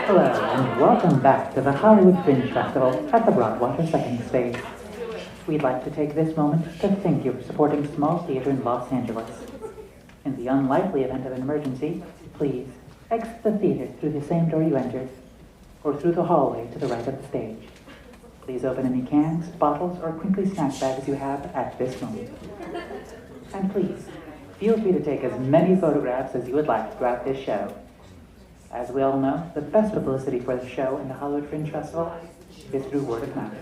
Hello, and welcome back to the Hollywood Fringe Festival at the Broadwater Second Stage. We'd like to take this moment to thank you for supporting small theater in Los Angeles. In the unlikely event of an emergency, please exit the theater through the same door you entered, or through the hallway to the right of the stage. Please open any cans, bottles, or crinkly snack bags you have at this moment. And please, feel free to take as many photographs as you would like throughout this show. As we all know, the best publicity for the show in the Hollywood Fringe Festival is through word of mouth.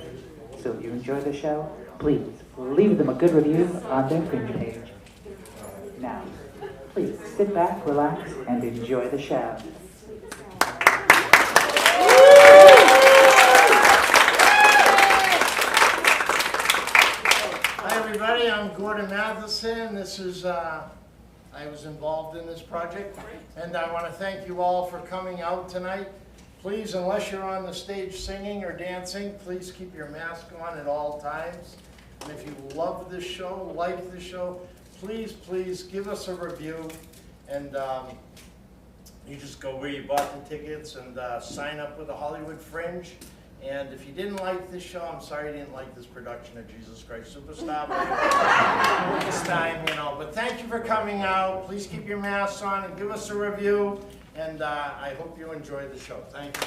So if you enjoy the show, please leave them a good review on their Fringe page. Now, please sit back, relax, and enjoy the show. Hi everybody, I'm Gordon Matheson. This is I was involved in this project, and I want to thank you all for coming out tonight. Please, unless you're on the stage singing or dancing, please keep your mask on at all times. And if you love this show, like the show, please give us a review. And you just go where you bought the tickets and sign up with the Hollywood Fringe. And if you didn't like this show, I'm sorry you didn't like this production of Jesus Christ Superstar. This time, you know. But thank you for coming out. Please keep your masks on and give us a review. And I hope you enjoy the show. Thank you.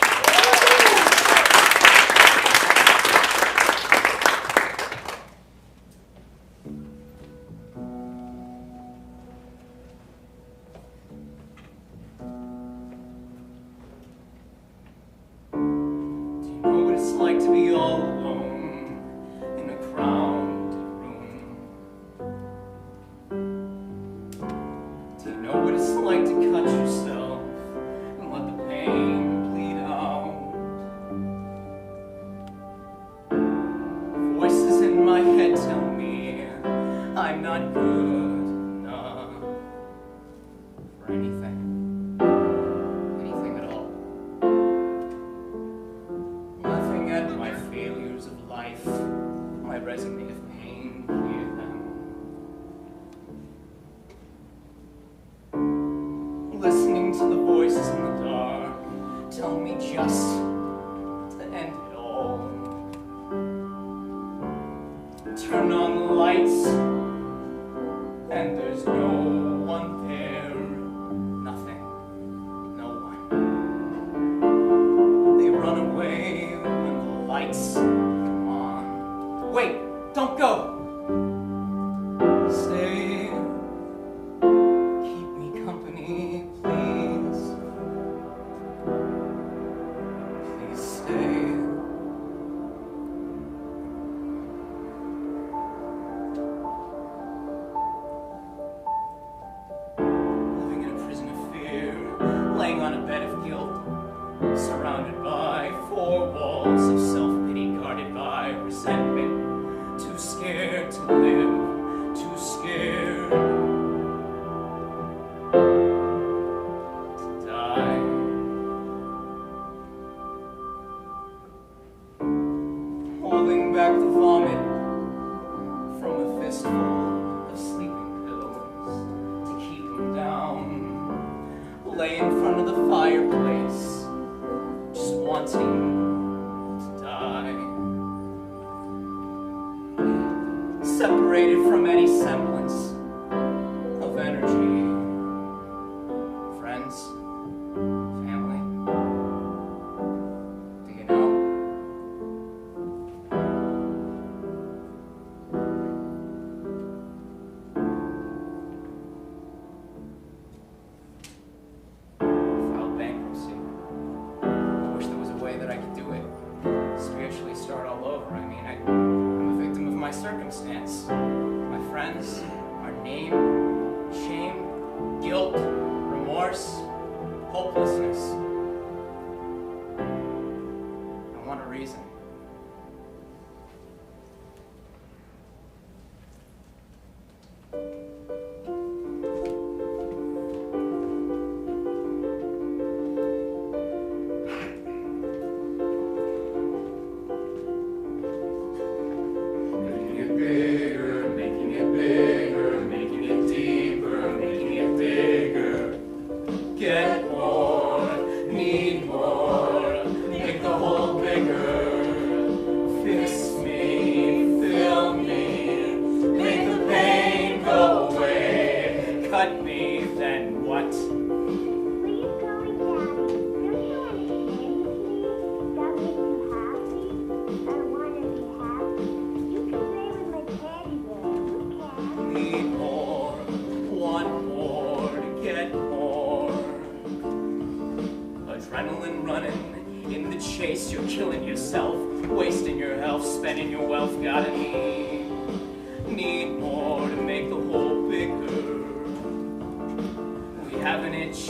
Get more, need more. then what? Please call me Daddy. Don't you understand me? That makes you happy? I want to be happy. You can play with my teddy bear. You can. Need more, want more, to get more. Adrenaline running, in the chase you're killing yourself, wasting your health, spending your wealth, gotta need more to make the hole bigger. We have an itch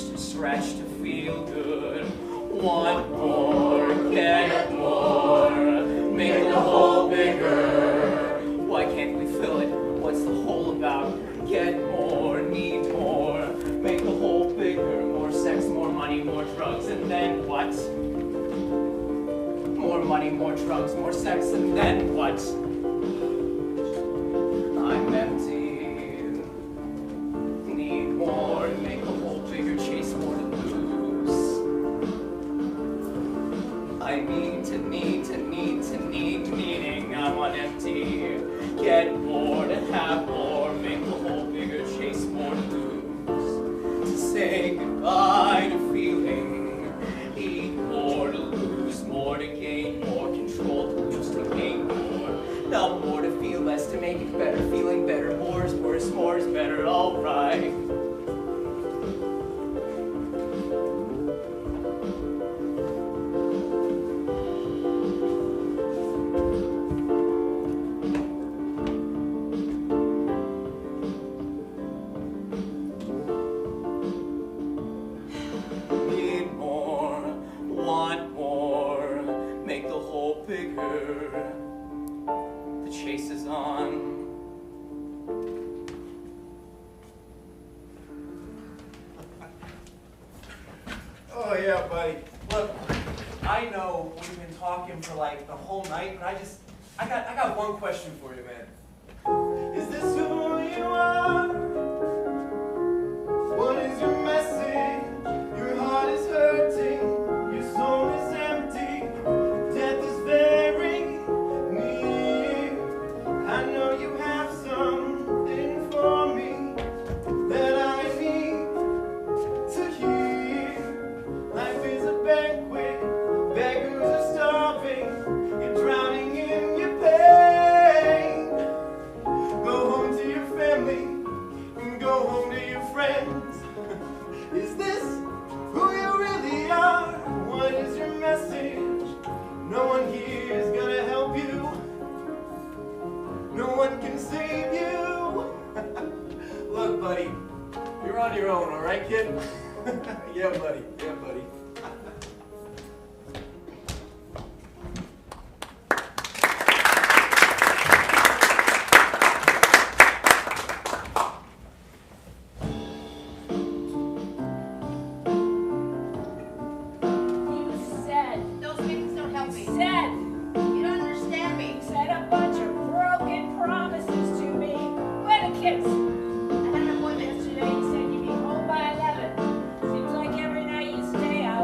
to scratch, to feel good. Want more, get more, make the hole bigger. Why can't we fill it? What's the hole about? Get more, need more, make the hole bigger. More sex, more money, more drugs, and then what? More money, more drugs, more sex, and then what? I'm empty. Need more to make the hole bigger, chase more to lose. I need to needing. I'm on empty. Get more to have more, make the hole bigger, chase more to lose. To say goodbye to feeling. Eat more to lose, more to gain, more control to lose, to gain more. Not more to feel less, to make it better, feeling better. More is worse, more is better, alright. Need more, want more, make the hole bigger. The chase is on. Oh yeah, buddy. Look, I know we've been talking for like the whole night, but I got one question for you, man. Is this who you are? What is your message? Your heart is hurting, your soul is empty, death is very near. I know you have something for me that I need to hear. Life is a banquet, beggars are starving, you're drowning in your pain. Go home to your family, and go home to your friends. Is this who you really are? What is your message? No one here is gonna help you. No one can save you. Look, buddy, you're on your own, all right, kid? Yeah, buddy. Yeah, buddy. You said, Those meetings don't help me. said, You don't understand me. said a bunch of broken promises to me. Where the kids? I had an appointment. Yesterday you said you'd be home by 11. Seems like every night you stay out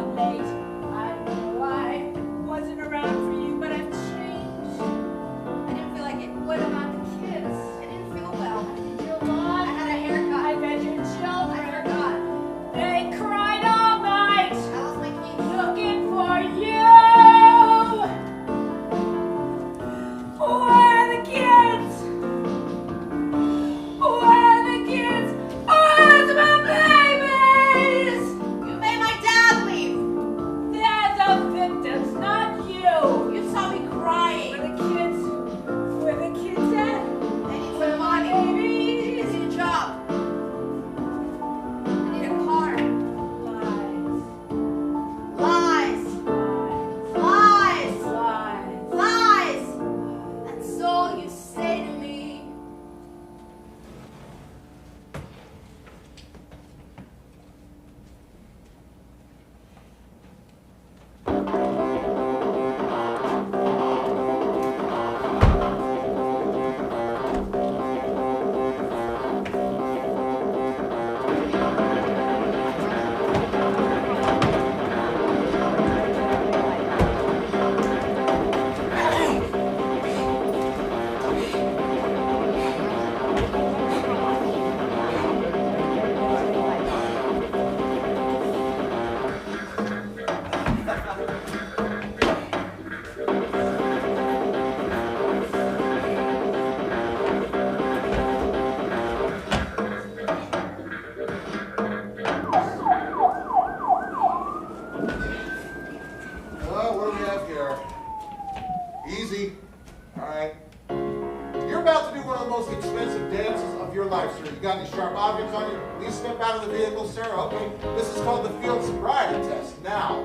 vehicle, sir? Okay, this is called the field sobriety test. Now,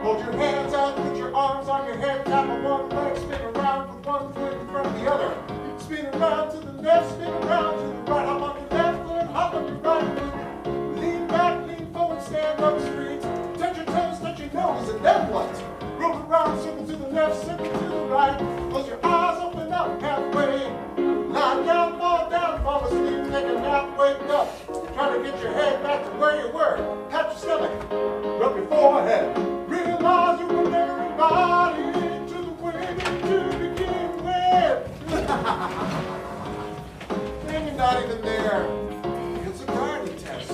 hold your hands out, put your arms on your head, tap on one leg, spin around with one foot in front of the other. Spin around to the left, spin around to the right, hop on your left foot, hop on your right foot. Lean back, lean forward, stand up straight. Touch your toes, touch your nose, and then what? Roll around, circle to the left, circle to the right. Close your eyes, open up halfway. Lie down, fall asleep, take a nap, wake up. Try to get your head back to where you were. Pat your stomach, rub your forehead. Realize you were everybody to the way that you begin with. And you're not even there. It's a sobriety test.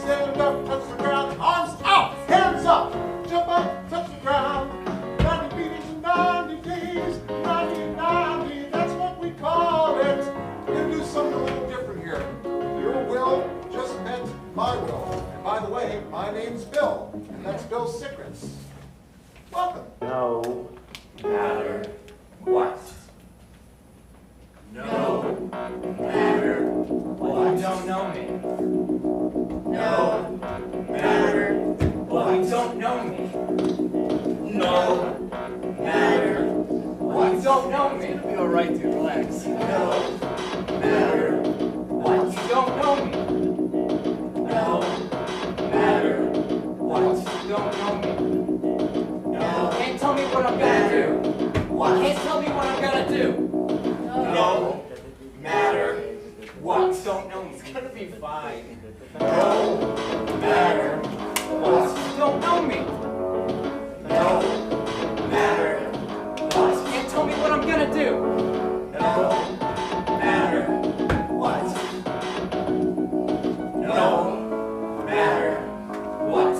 Stand up, touch the ground, arms out, hands up. Jump up, touch the ground. 90 beatings in 90 days, 90 and 90, that's what we call it. We're gonna do something a little different here. Your will just met my will. And by the way, my name's Bill, and that's Bill Secrets. Welcome. No matter what. No matter what. You don't know me. No matter what. You don't know me. No matter what. You don't know me. It'll be alright, dude. Relax. No matter what. You don't know me. No matter what. You don't know me. No You can't tell me what I'm gonna do. You can't tell me what I'm gonna do. No matter what. You don't know me. It's gonna be fine. No matter what. You don't know me. No matter what. You can't tell me what I'm gonna do. No matter what. No matter what.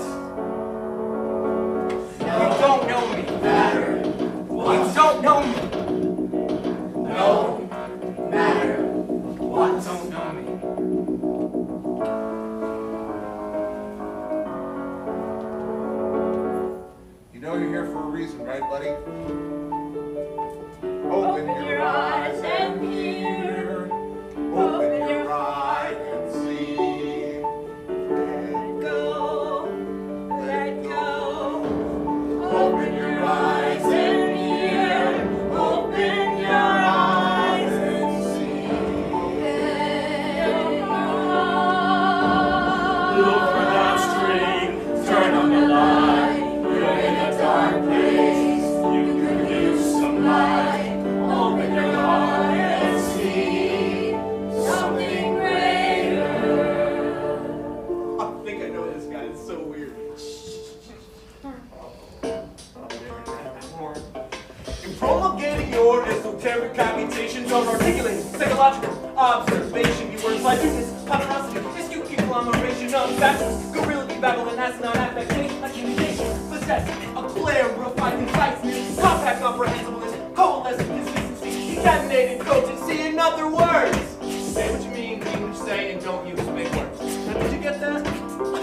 You don't know me. Matter You what. don't know me. No matter what. You don't know me. You know you're here for a reason, right, buddy? Open your eyes and hear. Open your eyes and see. Let Go, let go. Open your eyes and hear. Open your eyes and see. Look for that stream. Turn on the light. You're in a dark place. You could use some light. Open your heart and see something greater. I think I know this guy. It's so weird. In promulgating your esoteric computations on articulating psychological observation, you were by goodness, paparazzi, astute conglomeration of factors, guerrilla babble and asinine affectation, accusation, possess a clarified conciseness, compact comprehensiveness, coalescent consistency, concatenated cogency. In other words, say what you mean what you say, and don't use big words. Now, did you get that?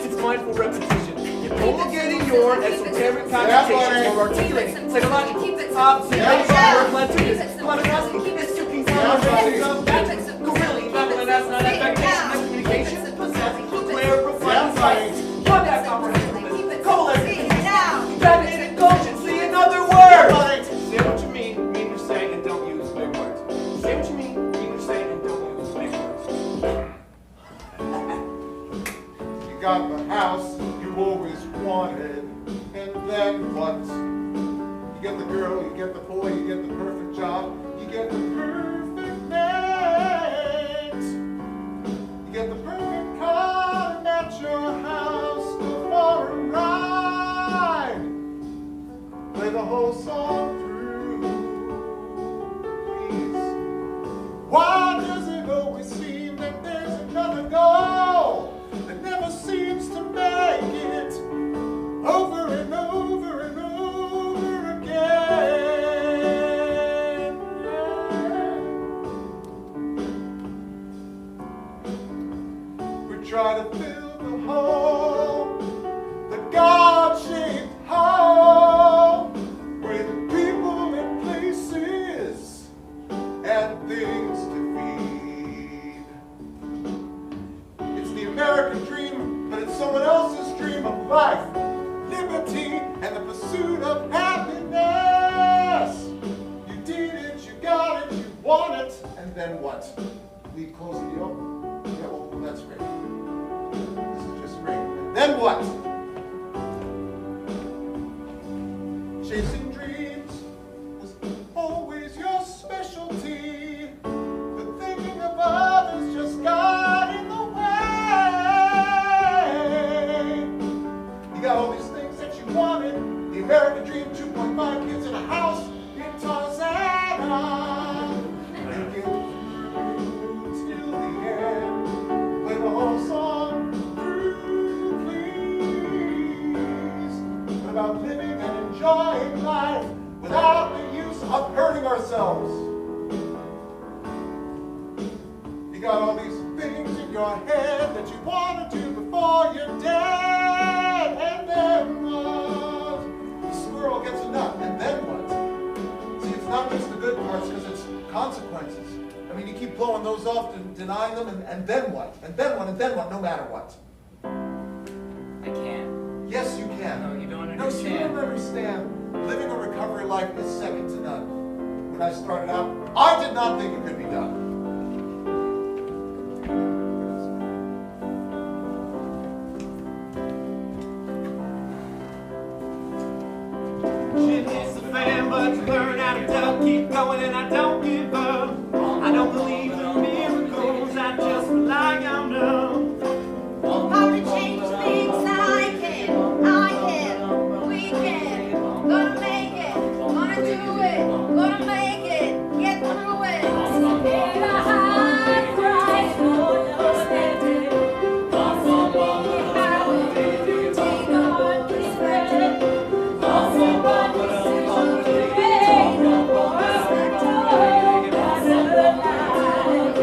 It's mindful repetition. You're promulgating your esoteric computations or articulating psychological observation, platitudes, paparazzi, astute conglomeration of factors, guerrilla babble and asinine affectation, communication, possess a clarified conciseness, compact comprehensiveness, coalescent consistency, concatenated cogency. In other words, say what you mean what you say, and don't use big words. Say what you mean what you say, and don't use big words. You got the house you always wanted, and then what? You get the girl, you get the boy, you get the perfect job, you get the perfect mate. You get the perfect car, and at your house, go for a ride. Play the whole song through, please. Why does it always seem that there's another goal that never seems to make it over and over and over again? We try to fill the hole, the God-shaped hole, with people and places and things to feed. It's the American dream life, liberty, and the pursuit of happiness. You did it, you got it, you want it, and then what? We close the deal? Yeah, well, that's great. This is just great. And then what? Chasing dreams was always your specialty, but thinking of others just got in the way. You got all these things that you wanted, the American dream, 2.5 kids in a house in Tarzana. Make it through till the end, play the whole song through, please. What about living and enjoying life without the use of hurting ourselves? You got all these things in your head that you want to do before you're dead, and then what? The squirrel gets a nut, and then what? See, it's not just the good parts, because it's consequences. I mean, you keep blowing those off and denying them, and then what? And then what? And then what? No matter what. I can't. Yes, you can. No, you don't No, you understand. don't understand. Living a recovery life is second to none. When I started out, I did not think it could be done. Shit hits the fan, but you learn how to duck. Keep going and I don't give up. I don't believe in miracles, I just rely on them. How to change things, I can, we can. Gonna make it, gonna do it, gonna make it, get through it. In a high price for your standing. Possibly how it is, take on perspective. Possibly situation, perspective. That's a good life.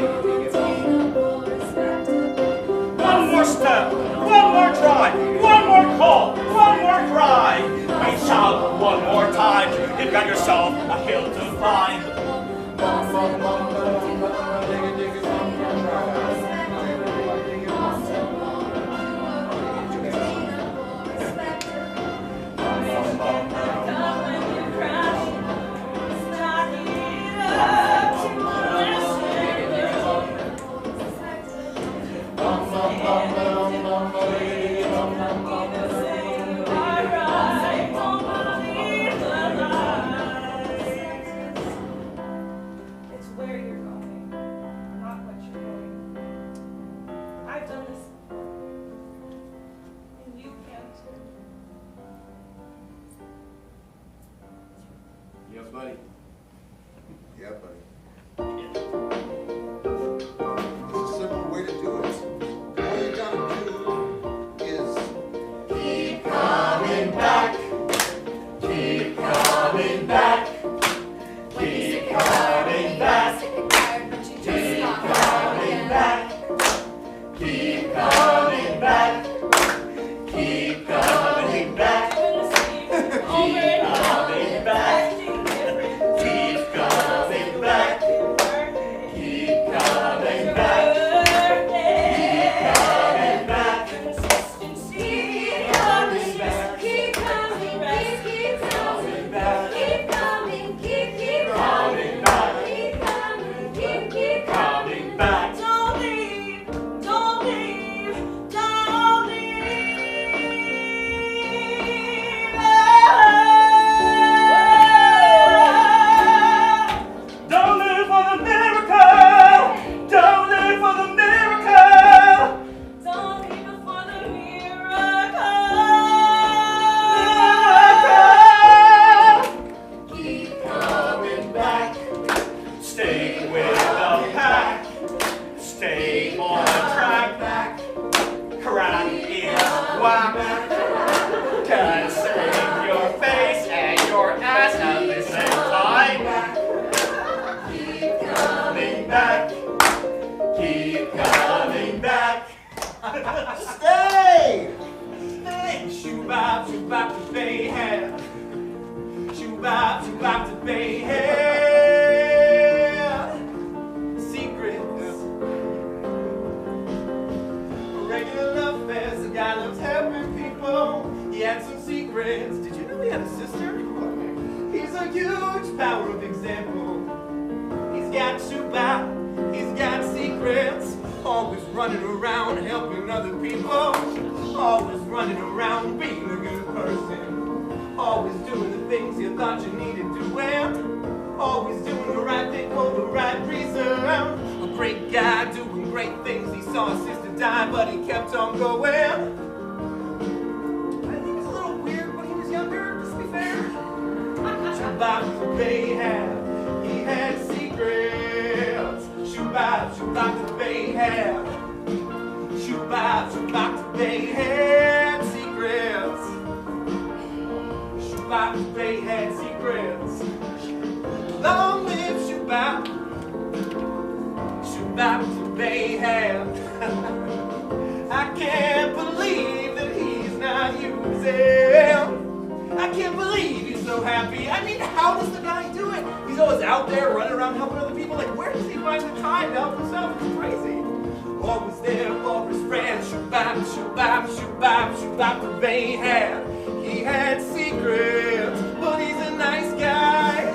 Take on perspective. One more step, one more try, one more call, one more cry. Reach out one more time, you've got yourself a hill to climb. It's where you're going, not what you're doing. I've done this, and you can too. Yeah, buddy. Yeah, buddy. There's a simple way to do it. All you gotta do is keep coming back. Keep coming back. Keep coming back. Keep coming back. Keep coming back. Keep coming back. Keep coming back. Keep coming back. Keep coming back. Regular affairs, the guy loves helping people. huge power of example. He's got Shubap, he's got secrets. Always running around helping other people. Always running around being a good person. Always doing the things you thought you needed to wear. Always doing the right thing for the right reason. A great guy doing great things. He saw his sister die, but he kept on going. I think he's a little weird when he was younger, just to be fair. Shubap they had, he had secrets. Shubap they had. Shubap they had secrets. Shubap they had secrets. Long live Shubap. Shubap they had. I can't believe that he's not using. I can't believe he's so happy. I mean, how does the guy do it? He's always out there running around helping other people. Like, where does he find the time to help himself? It's crazy. Always there for his friends. Shubap they had. He had secrets, but he's a nice guy.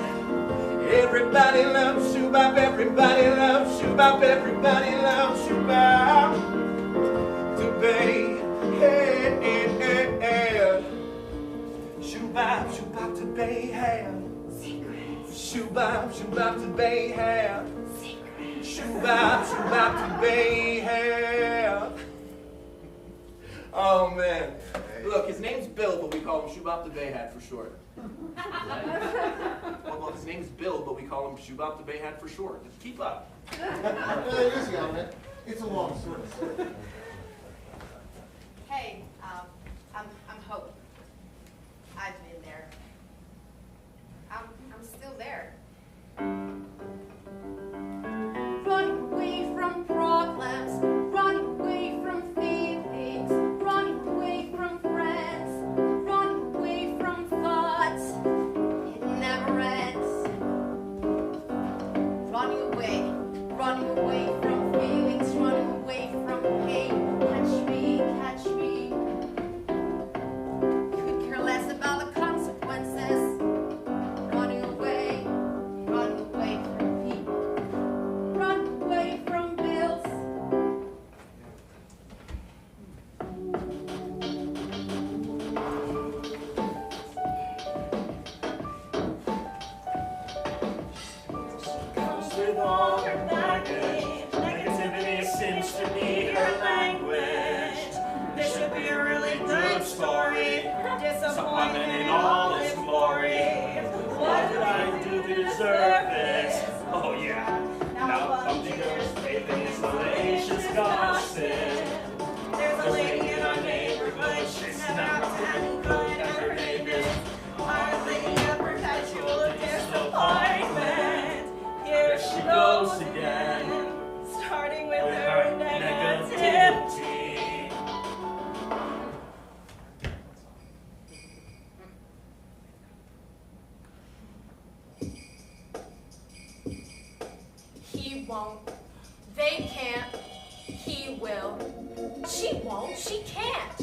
Everybody loves Shubap, everybody loves Shubap, everybody loves Shubap. To head. Shubap to head. Shubap to head. Shubap to head. Oh man. Look, his name's Bill, but we call him Shubap the Bayhat for short. Well, his name's Bill, but we call him Shubap the Bayhat for short. Just keep up. It is, Gavin. It's a long story. Hey, I'm Hope. I've been there. I'm still there. Running away from problems, running away from feelings, running away from friends, running away from thoughts. It never ends. Running away from feelings, running away from pain. Catch me. Could care less about the consequences. Running away from people, running away from bills. Comes with all her baggage. Negativity seems to be her language. This should be a really good story. Disappointment in all its glory. What did I do to deserve this? Oh yeah. Now come to your faith in this salacious gossip. There's a lady in our neighborhood. She's not any good as her neighbors. Hardly a perpetual disappointment. Here she goes again. Starting with her negativity. He won't. They can't. He will. She won't. She can't.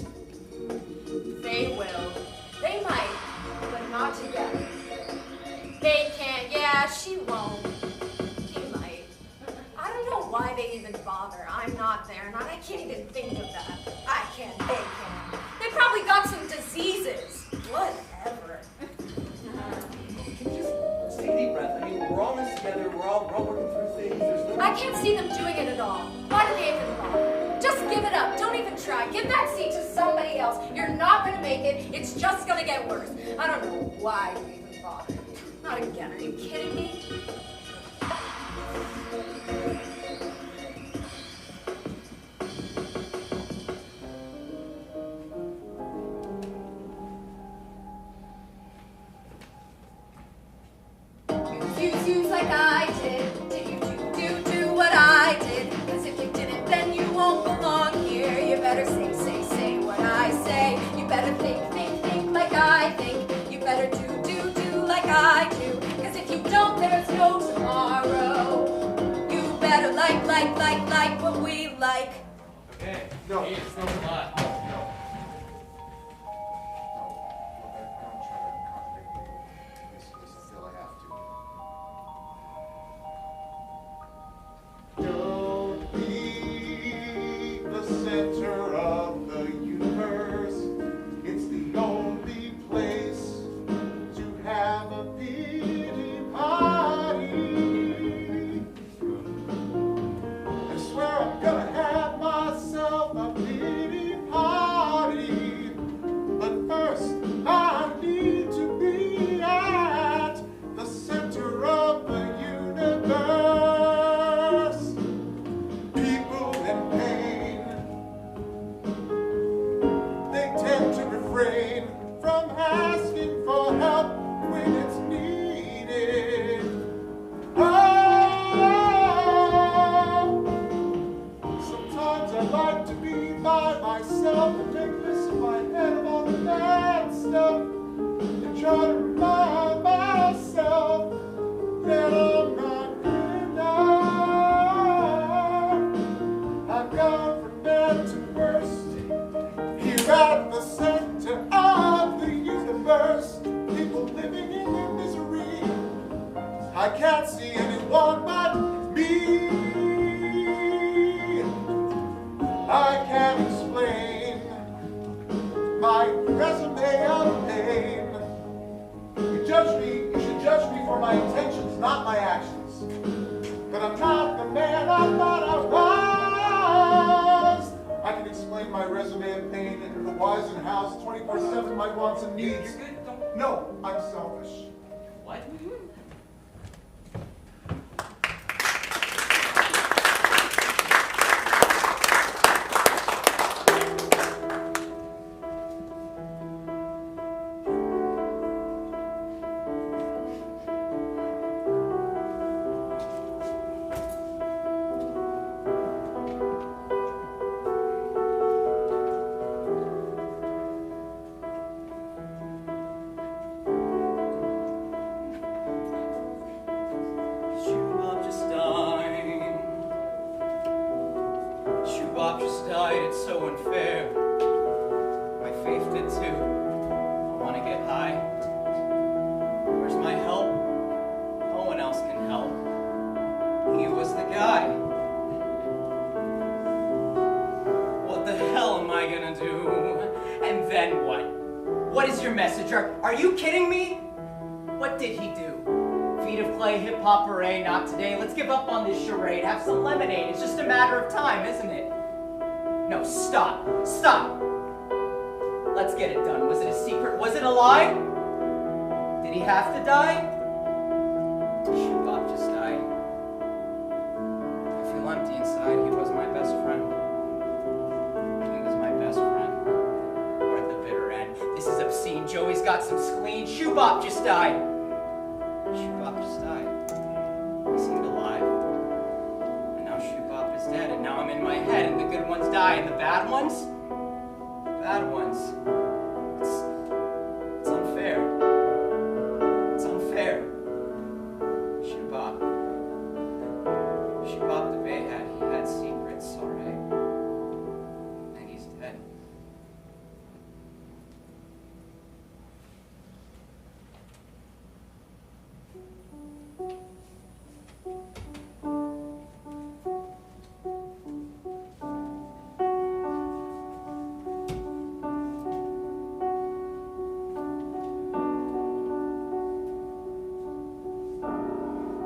They will. They might, but not together. They can't. Yeah, she won't. He might. I don't know why they even bother. I'm not there, and I can't even think of that. I can't. They can't. They probably got some diseases. Whatever. Can you just take a deep breath? I mean, we're all in this together. We're all working through things. There's no. I can't see them doing it at all. Why do they even bother? Just give it up. Don't even try. Give that seat to somebody else. You're not going to make it. It's just going to get worse. I don't know why you even bother. Not again. Are you kidding me? Use like I did. Do what I did. 'Cause if you didn't, then you won't belong here. You better say what I say. You better think like I think. You better do like I do. 'Cause if you don't, there's no tomorrow. You better like what we like. Okay. No. Hey, it's not a lot. No. No. I don't try to contradict people. This is stuff and try to remind myself that I'm not good enough. I've gone from bad to worse, here at the center of the universe. People living in their misery, I can't see anyone but me. I can't explain my resume of pain. You should judge me for my intentions, not my actions. But I'm not the man I thought I was. I can explain my resume of pain and the whys and hows, 24/7, my wants and needs. You're good. Don't. No, I'm selfish. What? Shubop just died. Shubop just died. It's so unfair. My faith did too. I want to get high. Where's my help? No one else can help. He was the guy. What the hell am I gonna do? And then what? What is your message? Are you kidding me? What did he do? Feet of clay, hip-hop parade, not today. Let's give up on this charade. Have some lemonade. It's just a matter of time, isn't it? No, stop. Stop. Let's get it done. Was it a secret? Was it a lie? Did he have to die? Shubop just died. I feel empty inside. He was my best friend. He was my best friend. We're at the bitter end. This is obscene. Joey's got some spleen. Shubop just died. Shubop just died. He seemed alive. And now Shubop is dead, and now I'm in my head, and the good ones die, and the bad ones? The bad ones. It's unfair. It's unfair. Shubop. Shubop the Bayhat, he had secrets, alright. And he's dead.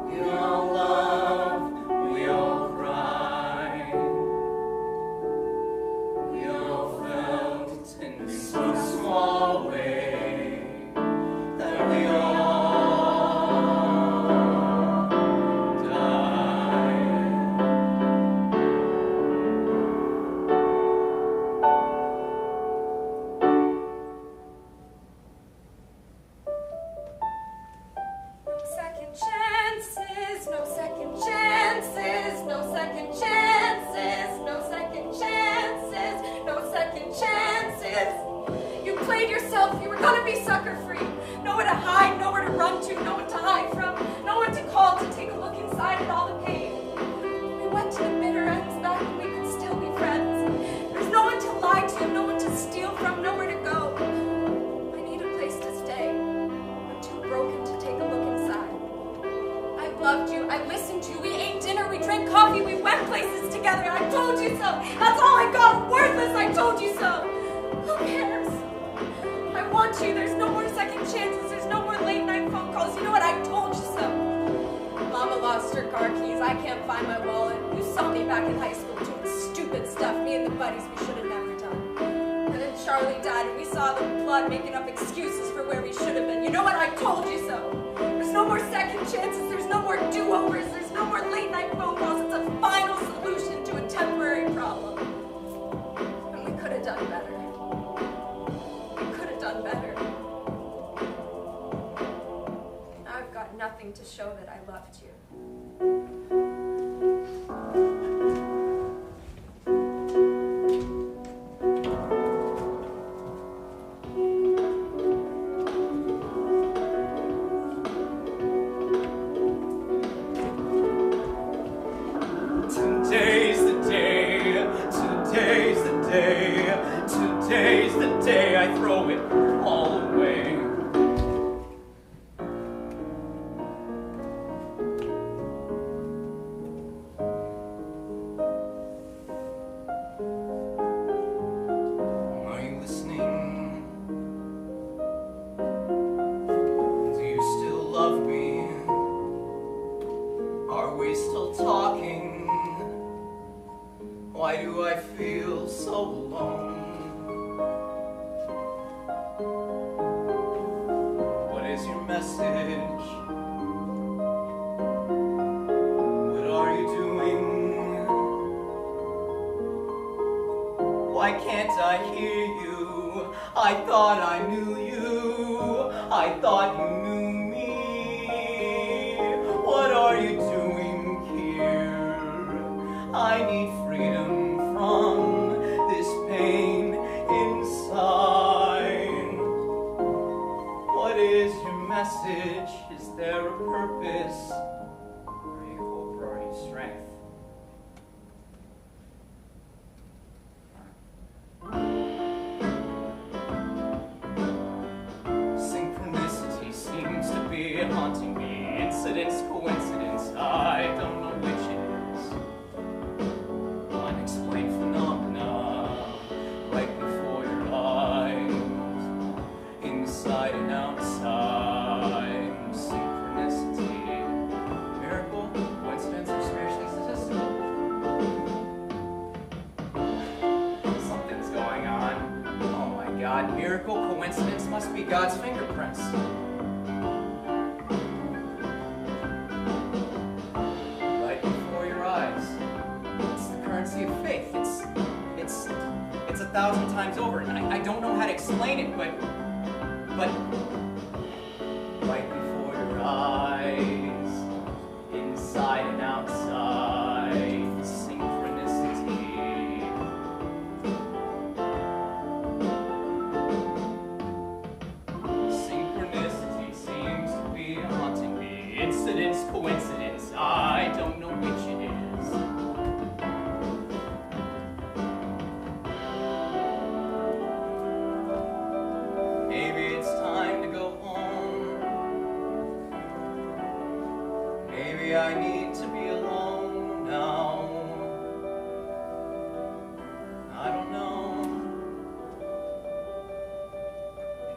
We all love, we all cry, we all felt it in some small way that we all died. Second chances, no second chances, no second chances, no second chances, no second chances. You played yourself, you were gonna be sucker free. Nowhere to hide, nowhere to run to, no one to hide from, no one to call to take a look inside at all the pain. We went to the bitter ends back when we could still be friends. There's no one to lie to, no one to steal from, nowhere to go. I need a place to stay. I'm too broken to take a look inside. I loved you, I listened to you, we ate dinner, we drank coffee, we went places together, I told you so. That's all I got, worthless, I told you so. Who cares? I want you, there's no more second chances, there's no more late night phone calls, you know what, I told you so. Mama lost her car keys, I can't find my wallet. You saw me back in high school doing stupid stuff, me and the buddies we should have never done. And then Charlie died and we saw the blood making up excuses for where we should have been. You know what, I told you so. There's no more second chances, there's no more do-overs, there's no more late night phone calls. It's a final solution to a temporary problem. And we could have done better. We could have done better. I've got nothing to show that I loved you. the day I throw it all away. Are you listening? Do you still love me? Are we still talking? Why do I feel so alone? What is your message? What are you doing? Why can't I hear you? I thought I knew you. I thought you knew me. What are you doing here? I need freedom from this pain inside. What is your message? Is there a purpose? Are you hope or are you strength? Synchronicity seems to be haunting me. Incidents, coincidence, I don't know which it is. Unexplained phenomena right before your eyes, inside and outside. Synchronicity, miracle, coincidence, or spiritually statistical? Something's going on. Oh my God, miracle, coincidence must be God's fingerprints. Right before your eyes. It's the currency of faith. It's 1,000 times over. And I don't know how to explain it, but right before your eyes, inside and outside, synchronicity. Synchronicity seems to be haunting me. Incidents, coincidence, I don't know which it is. Maybe it's time to go home. Maybe I need to be alone now. I don't know.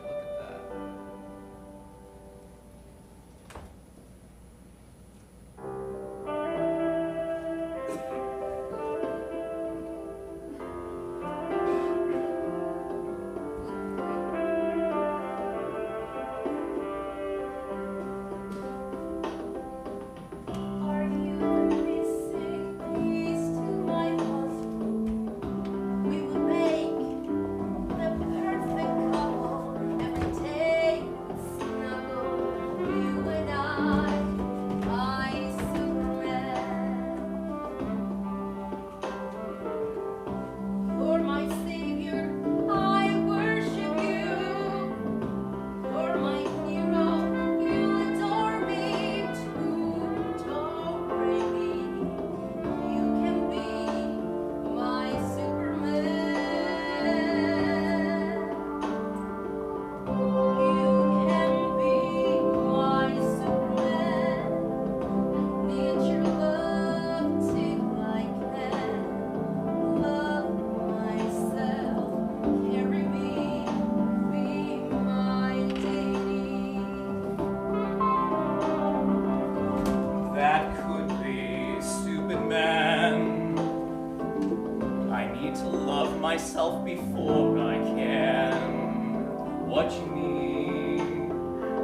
Look at that. Are you missing peace to my husband? We will make the perfect couple. Every day snuggle, you and I Superman. You're my savior, I worship you. You're my hero, you adore me too. Don't break me, you can be my Superman. You can be my Superman. Need your love till I can love myself. Carry me, be my deity. That could be stupid, man. I need to love myself before I can. What you need,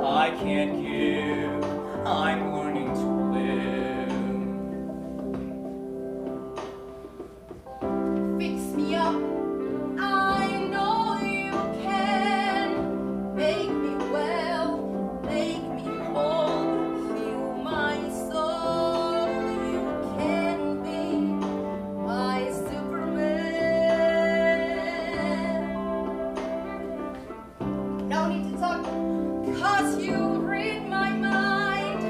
I can't give. I'm learning to live. Fix me up, I know you can. Make me well, make me whole, heal my soul. You can be my Superman. No need to talk, 'cause you read my mind.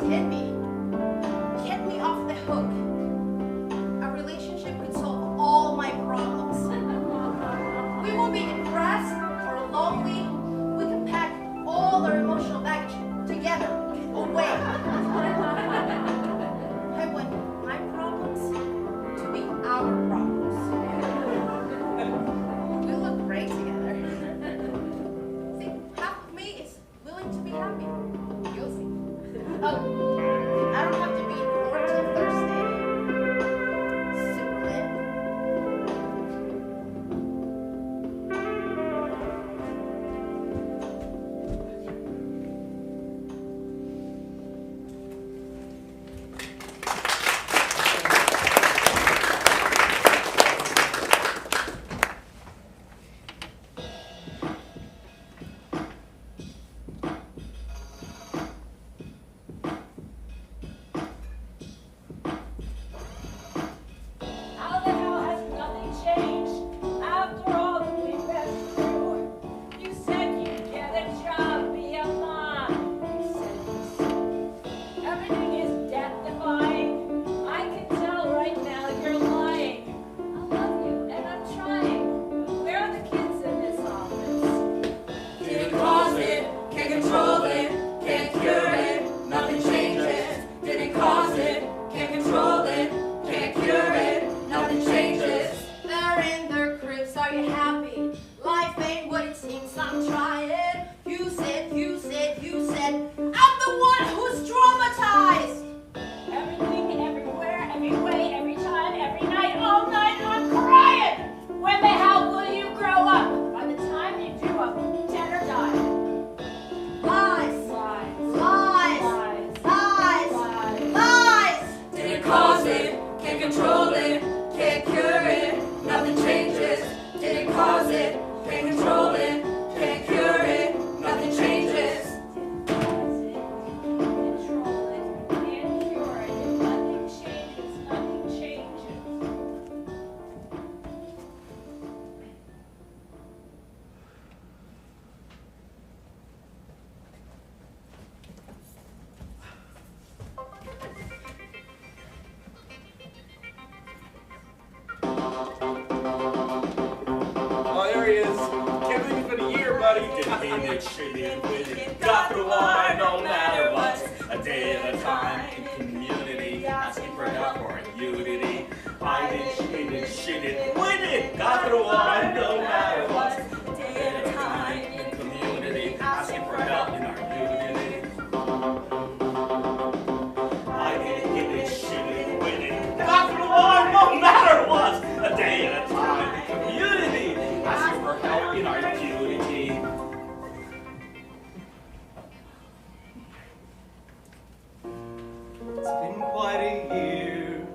hit me. Get me off the hook. A relationship could solve all my problems. We won't be depressed or lonely. We can pack all our emotional baggage together, away. I want my problems to be our problems. We look great together. See, half of me is willing to be happy. You'll see. Oh, I don't have to be in court till Thursday. Superman. How the hell has nothing changed after all that we've been through? You said you'd get a job, be a mom. You said. Everything is death-defying. I can tell right now you're lying. I love you and I'm trying. Where are the kids in this office? Didn't cause it, can't control it, can't cure it, nothing changes. Didn't cause it, can't control it, can't cure it, nothing changes. They're in their cribs, are you happy? Life ain't what it seems, I'm trying. You said, I'm the one who's traumatized. Everything, everywhere, every way, every time, every night, all night, I'm crying! When the hell will you grow up? By the time you do, I'm dead or die. Lies, Lies. lies, Lies. lies, lies. Didn't cause it, can't control it, can't cure it, nothing changes. Didn't cause it, can't control it, can't cure it, nothing changes. Control it, can't cure it. If nothing changes, nothing changes. Oh, there he is. Can't believe it's been a year, buddy. Didn't mean it, shit didn't with it. Got through life no matter what. A day at a time in community. Asking for help or unity. Fighting, shit it, win it. Got through life no matter what. A day at a time in community. Asking for help in our unity. Fighting, shit it, win it. Got through life no matter what. A day at a time in community. Asking for help in our unity. It's been quite a year.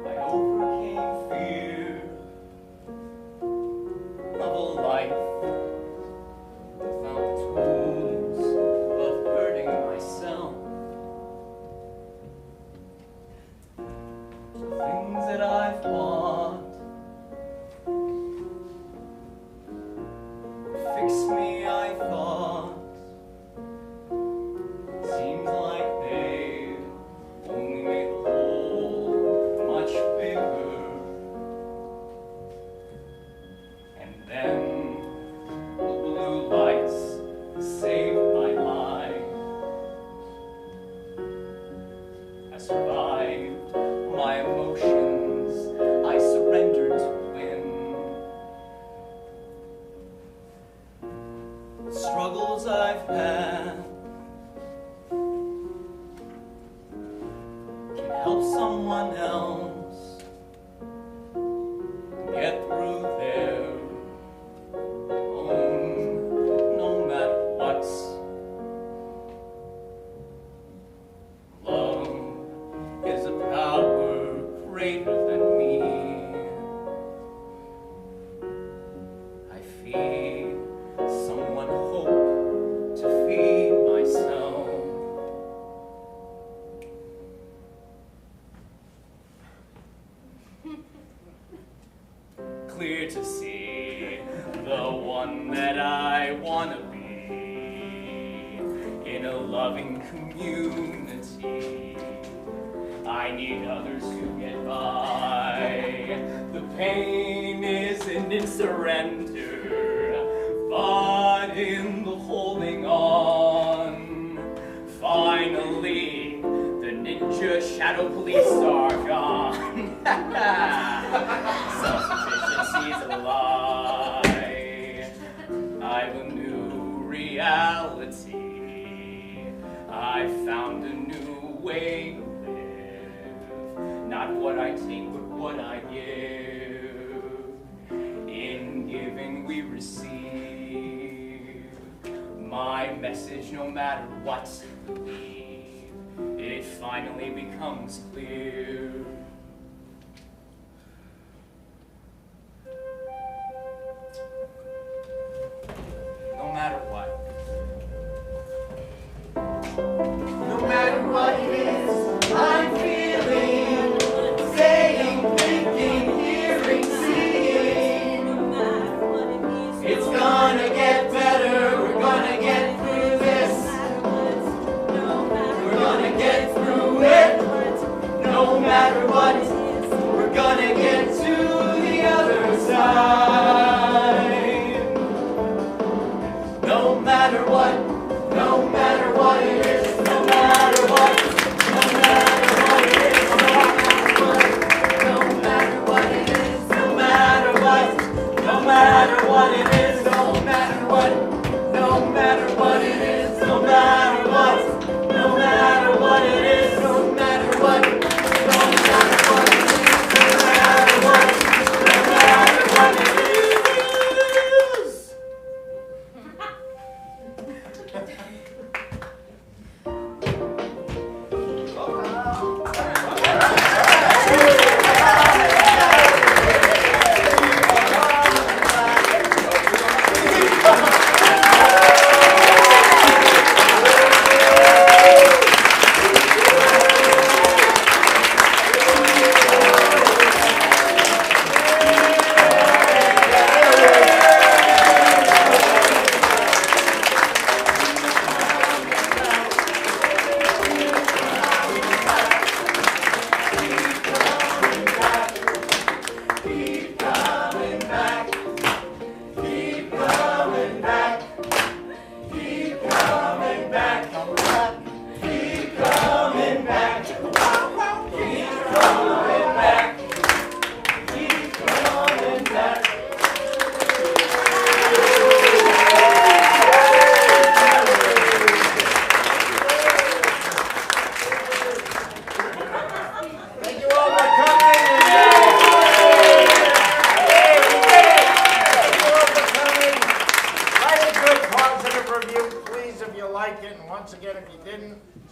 I overcame fear of a life without the tools of hurting myself. The things that I've bought fix me, I thought. Seems like they only made the hole much bigger. And then the blue lights saved my life. I survived my emotions, I surrendered to win. The struggles I've had can help someone else get through their own, no matter what. Love is a power greater than me. I feed someone hope to feed myself. Clear to see the one that I wanna be. loving community. I need others to get by. The pain isn't in surrender, but in the holding on. Finally, the ninja shadow police are gone. Self-sufficiency's a lie. I've a new reality. I found a new way to live. Not what I take, but what I give. In giving, we receive. My message, no matter what you believe, it finally becomes clear. No matter what. No matter what it is I'm feeling, saying, thinking, hearing, seeing, it's gonna get better, we're gonna get through this. We're gonna get through it. No matter what, we're gonna get to the other side. No matter what, no matter what it is, no matter what, no matter what it is, no matter what it is, no matter what, no matter what it is, no matter what, no matter what it is, no matter what, no matter what it is, no matter what, no matter what it is, no matter what, no matter what it is.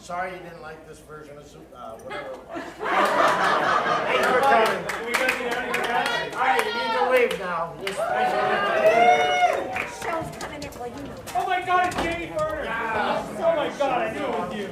Sorry you didn't like this version of whatever it was. Thanks for coming. All right, you need to leave now. Show's coming in. Well, you know that. Oh my God, it's Jamie Berner! Oh my God, I knew it was you.